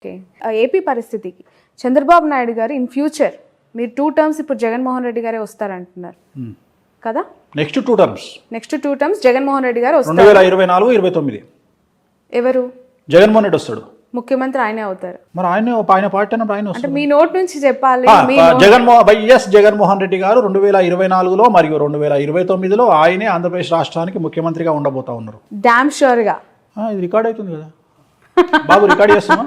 Okay. AP పరిస్థితికి చంద్రబాబు నాయుడు గారు in future మీరు 2 టర్మ్స్ ఇప్పుడు జగన్మోహన్ రెడ్డి గారే వస్తారంటున్నారు కదా? నెక్స్ట్ 2 టర్మ్స్ జగన్మోహన్ రెడ్డి గారు వస్తారు. 2024-29 ఎవరు జగన్మోహన్ రెడ్డి వస్తాడు, ముఖ్యమంత్రి ఆయనే అవుతారు. మరి ఆయన పార్టీ అన్నప్పుడు ఆయన అంటే మీ నోట్ నుంచి చెప్పాలి. జగన్మోహన్ రెడ్డి గారు 2024లో మరియు 2029లో ఆయనే ఆంధ్రప్రదేశ్ రాష్ట్రానికి ముఖ్యమంత్రిగా ఉండబోతా ఉన్నారు. డామ్ షూర్ గా ఇది రికార్డ్ అవుతుంది కదా బాబు, రికార్డ్ చేస్తున్నా.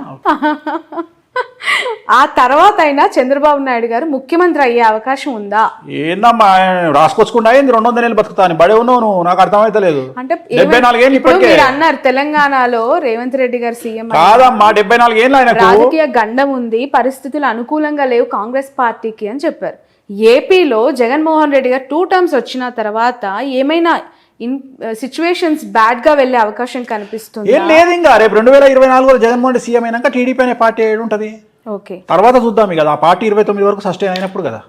ఆ తర్వాత అయినా చంద్రబాబు నాయుడు గారు ముఖ్యమంత్రి అయ్యే అవకాశం ఉందా? ఏందమ్మా రాసుకొచ్చుకుంటా అయింది 200 ఏళ్ళు బతుకుతాను బడే ఉన్నావు నువ్వు, నాకు అర్థమైతలేదు. అంటే 74 ఏళ్ళు ఇప్పటికే అన్నారు తెలంగాణలో రేవంత్ రెడ్డి గారు సీఎం కాదమ్మా, 74 ఏళ్ళు ఆయన రాజకీయ గండం ఉంది, పరిస్థితులు అనుకూలంగా లేవు కాంగ్రెస్ పార్టీకి అని చెప్పారు. ఏపీలో జగన్మోహన్ రెడ్డి గారు 2 టర్మ్స్ వచ్చిన తర్వాత ఏమైనా సిచ్యువేషన్స్ బ్యాడ్ గా వెళ్లే అవకాశం కనిపిస్తుంది? ఏం లేదు, ఇంకా రేపు 2024లో జగన్మోహన్ రెడ్డి సీఎం అయినాక టీడీపీ అనే పార్టీ ఏడు ఉంటుంది. ఓకే, తర్వాత చూద్దాం కదా. ఆ పార్టీ 29 వరకు సస్టైన్ అయినప్పుడు కదా,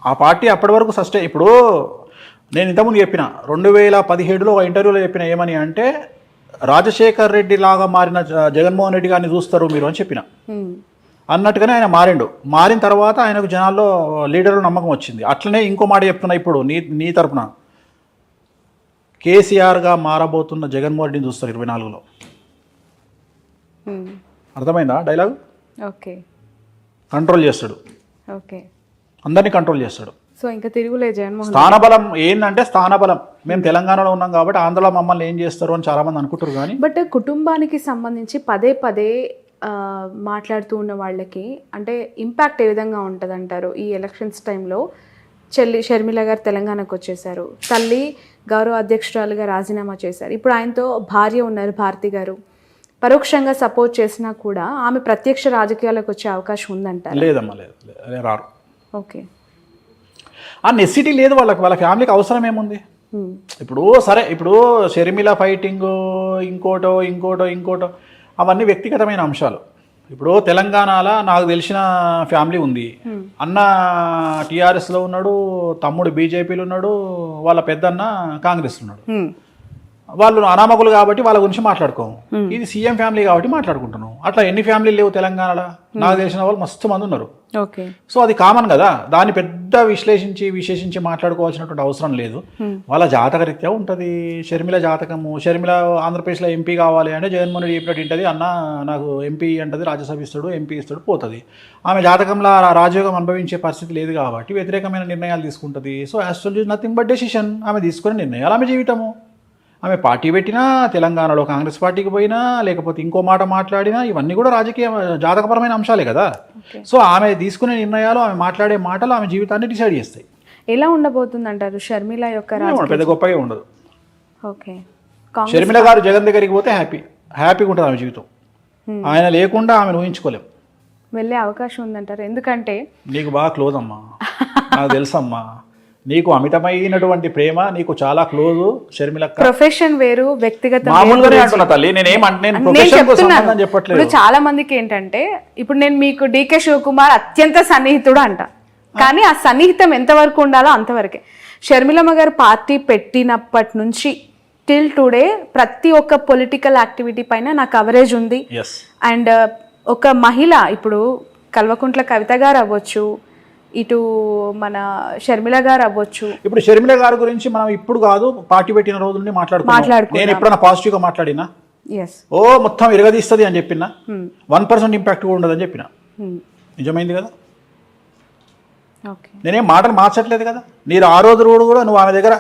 ఆ పార్టీ అప్పటి వరకు సస్టైన్. ఇప్పుడు నేను ఇంతకుముందు చెప్పిన 2017లో ఒక ఇంటర్వ్యూలో చెప్పిన ఏమని అంటే, రాజశేఖర్ రెడ్డి లాగా మారిన జగన్మోహన్ రెడ్డి గారిని చూస్తారు మీరు అని చెప్పిన. అన్నట్టుగానే ఆయన మారిన తర్వాత ఆయనకు జనాల్లో లీడర్లు నమ్మకం వచ్చింది. అట్లనే ఇంకో మాట చెప్తున్నా ఇప్పుడు నీ తరపున, కేసీఆర్గా మారబోతున్న జగన్మోహన్ రెడ్డిని చూస్తారు 24లో. అర్థమైందా డైలాగ్? ఓకే, కంట్రోల్ చేస్తాడు, ఓకే, అందరినీ కంట్రోల్ చేస్తాడు. సో ఇంకా తిరుగులే జగన్మోహన్. స్థానబలం ఏంటంటే స్థానబలం. మేము తెలంగాణలో ఉన్నాం కాబట్టి ఆంధ్రలో మమ్మల్ని ఏం చేస్తారు అని చాలా మంది అనుకుంటారు. కానీ బట్ కుటుంబానికి సంబంధించి పదే పదే మాట్లాడుతూ ఉన్న వాళ్ళకి అంటే ఇంపాక్ట్ ఏ విధంగా ఉంటుంది అంటారు? ఈ ఎలక్షన్స్ టైంలో చెల్లి షర్మిల గారు తెలంగాణకు వచ్చేసారు, తల్లి గౌరవ అధ్యక్షురాలుగా రాజీనామా చేశారు, ఇప్పుడు ఆయనతో భార్య ఉన్నారు భారతి గారు. పరోక్షంగా సపోర్ట్ చేసినా కూడా ఆమె ప్రత్యక్ష రాజకీయాలకు వచ్చే అవకాశం ఉందంటారు? లేదమ్మా, లేదు, రారు. ఓకే, ఆ నెసిటీ లేదు వాళ్ళకి, వాళ్ళ ఫ్యామిలీకి అవసరం ఏముంది? ఇప్పుడు సరే, ఇప్పుడు షర్మిల ఫైటింగ్ ఇంకోటో అవన్నీ వ్యక్తిగతమైన అంశాలు. ఇప్పుడు తెలంగాణలో నాకు తెలిసిన ఫ్యామిలీ ఉంది. అన్న టీఆర్ఎస్లో ఉన్నాడు, తమ్ముడు బీజేపీలో ఉన్నాడు, వాళ్ళ పెద్దన్న కాంగ్రెస్లో ఉన్నాడు. వాళ్ళు అనామకులు కాబట్టి వాళ్ళ గురించి మాట్లాడుకోము. ఇది సీఎం ఫ్యామిలీ కాబట్టి మాట్లాడుకుంటున్నాం. అట్లా ఎన్ని ఫ్యామిలీలు లేవు తెలంగాణలో? నాకు తెలిసిన వాళ్ళు మస్తు మంది ఉన్నారు. ఓకే, సో అది కామన్ కదా, దాన్ని పెద్ద విశ్లేషించి మాట్లాడుకోవాల్సినటువంటి అవసరం లేదు. వాళ్ళ జాతకరీత్యా ఉంటుంది. షర్మిల జాతకము, షర్మిల ఆంధ్రప్రదేశ్లో ఎంపీ కావాలి అంటే జగన్మోహన్ రెడ్డి చెప్పినట్టు ఉంటుంది, అన్న నాకు ఎంపీ అంటది, రాజ్యసభ ఇస్తాడు, ఎంపీ ఇస్తాడు, పోతుంది. ఆమె జాతకంలో రాజయోగం అనుభవించే పరిస్థితి లేదు కాబట్టి వ్యతిరేకమైన నిర్ణయాలు తీసుకుంటుంది. So actually nothing but decision. ఆమె తీసుకునే నిర్ణయాలు ఆమె జీవితము. ఆమె పార్టీ పెట్టినా, తెలంగాణలో కాంగ్రెస్ పార్టీకి పోయినా, లేకపోతే ఇంకో మాట మాట్లాడినా, ఇవన్నీ కూడా రాజకీయ జాతకపరమైన అంశాలే కదా. సో ఆమె తీసుకునే నిర్ణయాలు, ఆమె మాట్లాడే మాటలు ఆమె జీవితాన్ని డిసైడ్ చేస్తాయి. ఎలా ఉండబోతుంది అంటారు షర్మిల యొక్క? పెద్ద గొప్పగా ఉండదు. ఓకే, షర్మిల గారు జగన్ దగ్గరికి పోతే హ్యాపీగా ఉంటుంది ఆమె జీవితం. ఆయన లేకుండా ఆమెను ఊహించుకోలేం. వెళ్ళే అవకాశం ఉందంటారు? ఎందుకంటే నీకు బాగా క్లోజ్ అమ్మా, నాకు తెలుసమ్మా, నీకు అమితమైనటువంటి ప్రేమ, నీకు చాలా క్లోజ్ షర్మిల. ప్రొఫెషన్ వేరు, వ్యక్తిగత మామూలుగానే అంటున్నా తల్లి, చెప్పట్లేదు. చాలా మందికి ఏంటంటే, ఇప్పుడు నేను మీకు డీకే శివకుమార్ అత్యంత సన్నిహితుడు అంట, కానీ ఆ సన్నిహితం ఎంతవరకు ఉండాలో అంతవరకే. షర్మిలమ్మ గారు పార్టీ పెట్టినప్పటి నుంచి టిల్ టుడే ప్రతి ఒక్క పొలిటికల్ యాక్టివిటీ పైన నా కవరేజ్ ఉంది. అండ్ ఒక మహిళ, ఇప్పుడు కల్వకుంట్ల కవిత గారు అవ్వచ్చు, ఇటు మన షర్మిల గారు అవ్వచ్చు. ఇప్పుడు షర్మిల గారి గురించి మనం ఇప్పుడు కాదు, పార్టీ పెట్టిన రోజు నుండి మాట్లాడుకుంటున్నాం. నేను ఎప్పుడైనా పాజిటివ్ గా మాట్లాడినా? ఓ మొత్తం ఇరగదీస్తుంది అని చెప్పినా, 1% ఇంపాక్ట్ కూడా ఉండదని చెప్పిన. నిజమైంది కదా. నేనేం మాటలు మార్చట్లేదు కదా. మీరు ఆ రోజు కూడా నువ్వు ఆమె దగ్గర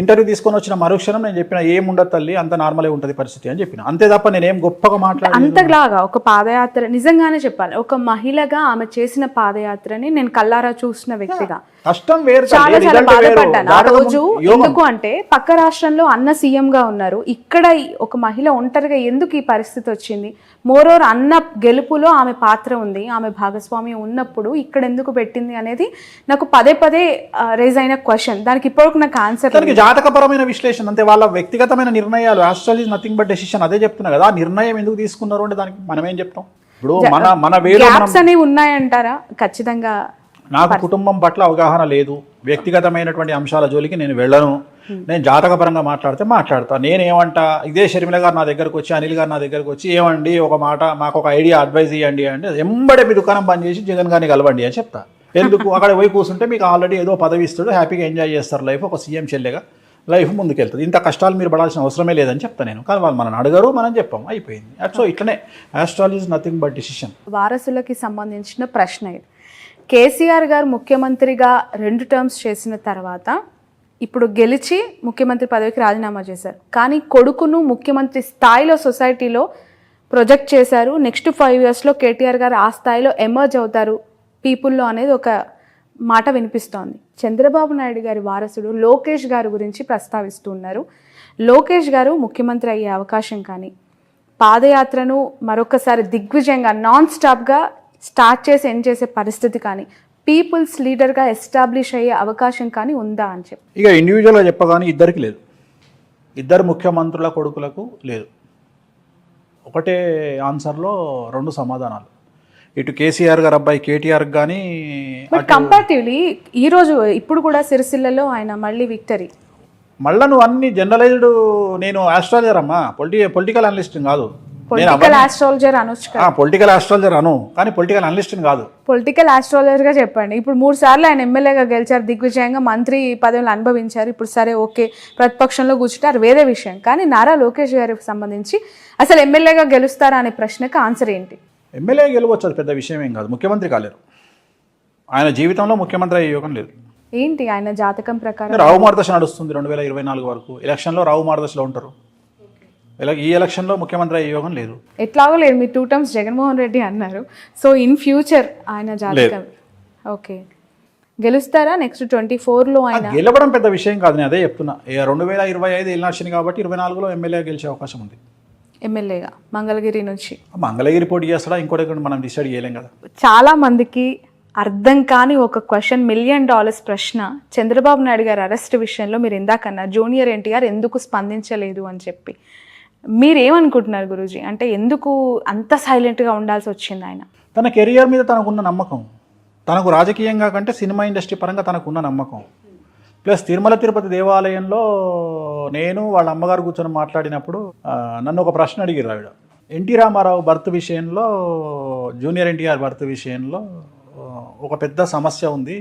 ఇంటర్వ్యూ తీసుకొని వచ్చిన మరుక్షణం నేను చెప్పిన ఏముండదు తల్లి, అంత నార్మలే ఉంటుంది పరిస్థితి అని చెప్పిన. అంతే తప్ప నేనేం గొప్పగా మాట్లాడాను. అంతలాగా ఒక పాదయాత్ర, నిజంగానే చెప్పాలి, ఒక మహిళగా ఆమె చేసిన పాదయాత్రని నేను కల్లారా చూసిన వ్యక్తిగా కష్టం వేరు, చాలా బాధపడ్డాను ఆ రోజు. ఎందుకు అంటే పక్క రాష్ట్రంలో అన్న సీఎం గా ఉన్నారు, ఇక్కడ ఒక మహిళ ఒంటరిగా ఎందుకు ఈ పరిస్థితి వచ్చింది? మోరోవర్ అన్న గెలుపులో ఆమె పాత్ర ఉంది, ఆమె భాగస్వామ్యం ఉన్నప్పుడు ఇక్కడ ఎందుకు పెట్టింది అనేది నాకు పదే రేజ్ అయిన క్వశ్చన్. దానికి ఇప్పటికి నాకు ఆన్సర్. జాతకపరమైన విశ్లేషణ అంతే, వాళ్ళ వ్యక్తిగతమైన నిర్ణయాలు. Actually nothing but decision. అదే చెప్తున్నా కదా, ఆ నిర్ణయం ఎందుకు తీసుకున్నారు అంటే దానికి మనం ఏం చెప్తాం? ఇప్పుడు మన గ్యాప్స్ అనేవి ఉన్నాయంటారా? ఖచ్చితంగా నాకు కుటుంబం పట్ల అవగాహన లేదు, వ్యక్తిగతమైనటువంటి అంశాల జోలికి నేను వెళ్ళను. నేను జాతకపరంగా మాట్లాడతా. నేనేమంటా, ఇదే షర్మిల గారు నా దగ్గరకు వచ్చి, అనిల్ గారు నా దగ్గరకు వచ్చి, ఏమండి ఒక మాట మాకు ఒక ఐడియా అడ్వైజ్ ఇవ్వండి అంటే, ఎంబడే మీ దుకాణం బంద్ చేసి జగన్ గారిని కలవండి అని చెప్తా. ఎందుకు? అక్కడ పోయి కూర్చుంటే మీకు ఆల్రెడీ ఏదో పదవి ఇస్తాడు, హ్యాపీగా ఎంజాయ్ చేస్తారు లైఫ్, ఒక సీఎం చెల్లెగా లైఫ్ ముందుకెళ్తుంది. ఇంత కష్టాలు మీరు పడాల్సిన అవసరమే లేదని చెప్తా నేను. కానీ వాళ్ళు మనం అడగరు, మనం చెప్పాం, అయిపోయింది. సో ఇట్లనే astrology is nothing but decision. వారసులకి సంబంధించిన ప్రశ్న ఇది. కేసీఆర్ గారు ముఖ్యమంత్రిగా 2 టర్మ్స్ చేసిన తర్వాత ఇప్పుడు గెలిచి ముఖ్యమంత్రి పదవికి రాజీనామా చేశారు. కానీ కొడుకును ముఖ్యమంత్రి స్థాయిలో సొసైటీలో ప్రొజెక్ట్ చేశారు. నెక్స్ట్ 5 yearsలో కేటీఆర్ గారు ఆ స్థాయిలో ఎమర్జ్ అవుతారు పీపుల్లో అనేది ఒక మాట వినిపిస్తోంది. చంద్రబాబు నాయుడు గారి వారసుడు లోకేష్ గారి గురించి ప్రస్తావిస్తున్నారు. లోకేష్ గారు ముఖ్యమంత్రి అయ్యే అవకాశం కానీ, పాదయాత్రను మరొకసారి దిగ్విజయంగా నాన్ స్టాప్గా స్టార్ట్ చేసి ఎండ్ చేసే పరిస్థితి కానీ, పీపుల్స్ లీడర్గా ఎస్టాబ్లిష్ అయ్యే అవకాశం కానీ ఉందా అని చెప్పి. ఇక ఇండివిజువల్గా చెప్పగానే ఇద్దరికి లేదు, ఇద్దరు ముఖ్యమంత్రుల కొడుకులకు లేదు. ఒకటే ఆన్సర్లో 2 సమాధానాలు. ఇటు కేసీఆర్ గారు అబ్బాయి కేటీఆర్ కానీ, బట్ కంపారిటివ్లీ ఈరోజు ఇప్పుడు కూడా సిరిసిల్లలో ఆయన మళ్ళీ విక్టరీ. మళ్ళీ నువ్వు అన్ని జనరలైజ్డ్, నేను ఆస్ట్రాలజర్ అమ్మా, పొలిటికల్ అనలిస్ట్ కాదు. పొలిటికల్ ఆస్ట్రాలజర్ అనొచ్చు, పొలిటికల్ ఆస్ట్రాలజర్ అను, కానీ పొలిటికల్ అనలిస్ట్ కాదు. పొలిటికల్ ఆస్ట్రాలజర్ గా చెప్పండి. ఇప్పుడు 3 సార్లు ఆయన ఎమ్మెల్యేగా గెలిచారు, దిగ్విజయంగా మంత్రి పదవులు అనుభవించారు. ఇప్పుడు సరే ఓకే, ప్రతిపక్షంలో కూర్చుంటారు, వేరే విషయం. కానీ నారా లోకేష్ గారికి సంబంధించి అసలు ఎమ్మెల్యేగా గెలుస్తారా అనే ప్రశ్నకు ఆన్సర్ ఏంటి? ఎమ్మెల్యే గెలవచ్చు, అది పెద్ద విషయం ఏం కాదు. ముఖ్యమంత్రి కాలేరు, ఆయన జీవితంలో ముఖ్యమంత్రి అయ్యే యోగం లేదు. ఏంటి ఆయన జాతకం ప్రకారం? రావు మార్గదర్శ నడుస్తుంది 2024 వరకు. ఎలక్షన్లో రావు మార్గదర్శలో ఉంటారు. ఈ ఎలక్షన్లో ముఖ్యమంత్రి అయ్యే యోగం లేదు. ఎట్లాగో లేదు. మీరు 2 టర్మ్స్ జగన్మోహన్ రెడ్డి అన్నారు. సో ఇన్ ఫ్యూచర్ ఆయన జాతకం ఓకే గెలుస్తారా నెక్స్ట్ 24లో? ఆయన గెలవడం పెద్ద విషయం కాదు, నేను అదే చెప్తున్నా. 2025 ఎలక్షన్ కాబట్టి 24లో ఎమ్మెల్యే గెలిచే అవకాశం ఉంది. ఎమ్మెల్యేగా మంగళగిరి నుంచి. మంగళగిరి పోటీ చేస్తాడా ఇంకోటి మనం డిసైడ్ చేయలేం కదా. చాలా మందికి అర్థం కాని ఒక క్వశ్చన్, $1 million ప్రశ్న. చంద్రబాబు నాయుడు గారి అరెస్ట్ విషయంలో మీరు ఇందాకన్నా జూనియర్ ఎన్టీఆర్ ఎందుకు స్పందించలేదు అని చెప్పి, మీరేమనుకుంటున్నారు గురూజీ? అంటే ఎందుకు అంత సైలెంట్గా ఉండాల్సి వచ్చింది ఆయన? తన కెరియర్ మీద తనకున్న నమ్మకం, తనకు రాజకీయంగా కంటే సినిమా ఇండస్ట్రీ పరంగా తనకున్న నమ్మకం, ప్లస్ తిరుమల తిరుపతి దేవాలయంలో నేను వాళ్ళ అమ్మగారు కూర్చొని మాట్లాడినప్పుడు నన్ను ఒక ప్రశ్న అడిగారు ఆవిడ. ఎన్టీ రామారావు బర్త్ విషయంలో, జూనియర్ ఎన్టీఆర్ బర్త్ విషయంలో ఒక పెద్ద సమస్య ఉంది,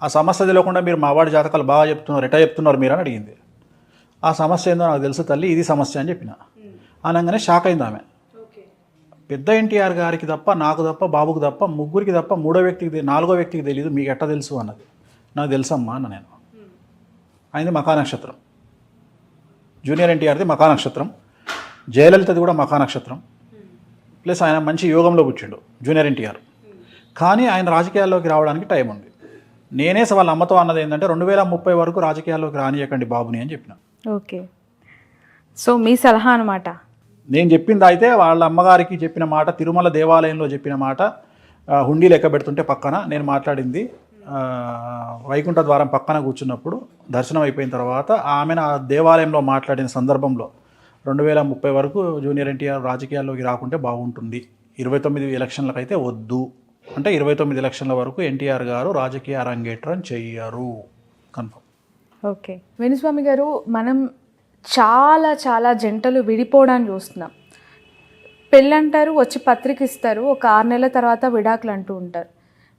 ఆ సమస్య తెలియకుండా మీరు మావాడి జాతకాలు బాగా చెప్తున్నారు, ఎటా చెప్తున్నారు మీరు అని అడిగింది. ఆ సమస్య ఏందో నాకు తెలుసు తల్లి, ఇది సమస్య అని చెప్పిన. అనగానే షాక్ అయింది ఆమె. పెద్ద ఎన్టీఆర్ గారికి తప్ప, నాకు తప్ప, బాబుకి తప్ప, ముగ్గురికి తప్ప 4వ వ్యక్తికి తెలియదు, మీకు ఎట్లా తెలుసు అన్నది. నాకు తెలుసమ్మా అన్న నేను. ఆయనది మఖా నక్షత్రం, జూనియర్ ఎన్టీఆర్ది మఖా నక్షత్రం, జయలలితది కూడా మఖా నక్షత్రం, ప్లస్ ఆయన మంచి యోగంలో పుట్టిండు జూనియర్ ఎన్టీఆర్. కానీ ఆయన రాజకీయాల్లోకి రావడానికి టైం ఉంది. నేనే వాళ్ళ అమ్మతో అన్నది ఏంటంటే 2030 వరకు రాజకీయాల్లోకి రానియకండి బాబుని అని చెప్పిన. ఓకే, సో మీ సలహా అనమాట. నేను చెప్పింది అయితే వాళ్ళ అమ్మగారికి చెప్పిన మాట, తిరుమల దేవాలయంలో చెప్పిన మాట, హుండీ లెక్క పెడుతుంటే పక్కన నేను మాట్లాడింది, వైకుంఠ ద్వారం పక్కన కూర్చున్నప్పుడు దర్శనం అయిపోయిన తర్వాత ఆమెను ఆ దేవాలయంలో మాట్లాడిన సందర్భంలో 2030 వరకు జూనియర్ ఎన్టీఆర్ రాజకీయాల్లోకి రాకుంటే బాగుంటుంది, 29 ఎలక్షన్లకైతే వద్దు అంటే 29 ఎలక్షన్ల వరకు ఎన్టీఆర్ గారు రాజకీయ అరంగేట్రం చెయ్యరు, కన్ఫర్మ్. ఓకే వేణుస్వామి గారు, మనం చాలా జంటలు విడిపోవడానికి చూస్తున్నాం. పెళ్ళంటారు, వచ్చి పత్రిక ఇస్తారు, ఒక 6 నెలల తర్వాత విడాకులు అంటూ ఉంటారు.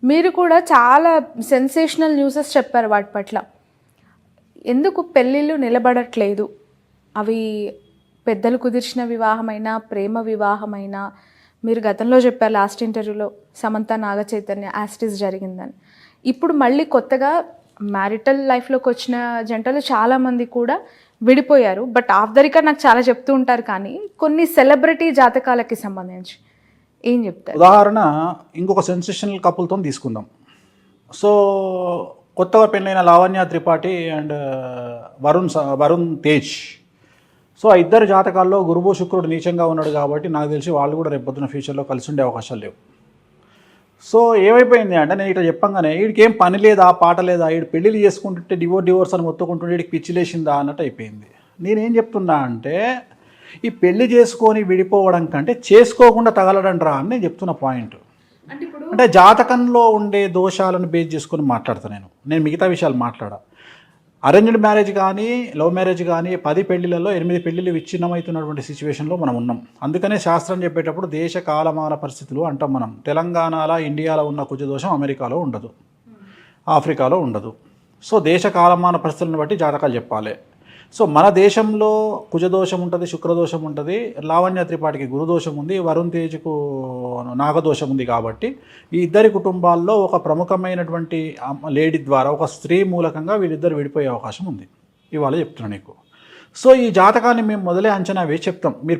మీరు కూడా చాలా సెన్సేషనల్ న్యూసెస్ చెప్పారు వాటి పట్ల. ఎందుకు పెళ్ళిళ్ళు నిలబడట్లేదు? అవి పెద్దలు కుదిర్చిన వివాహమైనా, ప్రేమ వివాహమైనా, మీరు గతంలో చెప్పారు లాస్ట్ ఇంటర్వ్యూలో సమంత నాగ చైతన్య యాస్టిస్ జరిగిందని. ఇప్పుడు మళ్ళీ కొత్తగా మ్యారిటల్ లైఫ్లోకి వచ్చిన జంటలు చాలామంది కూడా విడిపోయారు. బట్ ఆఫ్ ద రికార్డ్ నాకు చాలా చెప్తూ ఉంటారు. కానీ కొన్ని సెలబ్రిటీ జాతకాలకి సంబంధించి ఏం చెప్తారు? ఉదాహరణ ఇంకొక సెన్సేషనల్ కపుల్తో తీసుకుందాం. సో కొత్తగా పెళ్ళైన లావణ్య త్రిపాఠి అండ్ వరుణ్ తేజ్. సో ఆ ఇద్దరు జాతకాల్లో గురువు శుక్రుడు నీచంగా ఉన్నాడు కాబట్టి నాకు తెలిసి వాళ్ళు కూడా రేపు పొద్దున ఫ్యూచర్లో కలిసి ఉండే అవకాశాలు లేవు. సో ఏమైపోయింది అంటే, నేను ఇట్లా చెప్పంగానే వీడికి ఏం పని లేదా, పాట లేదా, వీడు పెళ్ళిళ్ళు చేసుకుంటుంటే డివోర్స్ అని మొత్తుకుంటుంటే వీడికి పిచ్చి లేచిందా అన్నట్టు అయిపోయింది. నేనేం చెప్తున్నా అంటే, ఈ పెళ్లి చేసుకొని విడిపోవడం కంటే చేసుకోకుండా తగలడంట్రా అని నేను చెప్తున్న పాయింట్. అంటే జాతకంలో ఉండే దోషాలను బేస్ చేసుకొని మాట్లాడతాను నేను మిగతా విషయాలు మాట్లాడా. అరేంజ్డ్ మ్యారేజ్ కానీ లవ్ మ్యారేజ్ కానీ 10 పెళ్లిలలో 8 పెళ్లిళ్ళు విచ్ఛిన్నమవుతున్నటువంటి సిచ్యువేషన్లో మనం ఉన్నాం. అందుకనే శాస్త్రం చెప్పేటప్పుడు దేశ కాలమాన పరిస్థితులు అంటాం మనం. తెలంగాణలో ఇండియాలో ఉన్న కుజదోషం అమెరికాలో ఉండదు, ఆఫ్రికాలో ఉండదు. సో దేశ కాలమాన పరిస్థితులను బట్టి జాతకాలు చెప్పాలి. సో మన దేశంలో కుజదోషం ఉంటుంది, శుక్రదోషం ఉంటుంది, లావణ్య త్రిపాఠికి గురుదోషం ఉంది, వరుణ్ తేజ్కు నాగదోషం ఉంది. కాబట్టి ఈ ఇద్దరి కుటుంబాల్లో ఒక ప్రముఖమైనటువంటి లేడీ ద్వారా, ఒక స్త్రీ మూలకంగా వీళ్ళిద్దరు విడిపోయే అవకాశం ఉంది. ఇవాళ చెప్తున్నాను నీకు. సో ఈ జాతకాన్ని మేము మొదలే అంచనా వేసి చెప్తాం. మీరు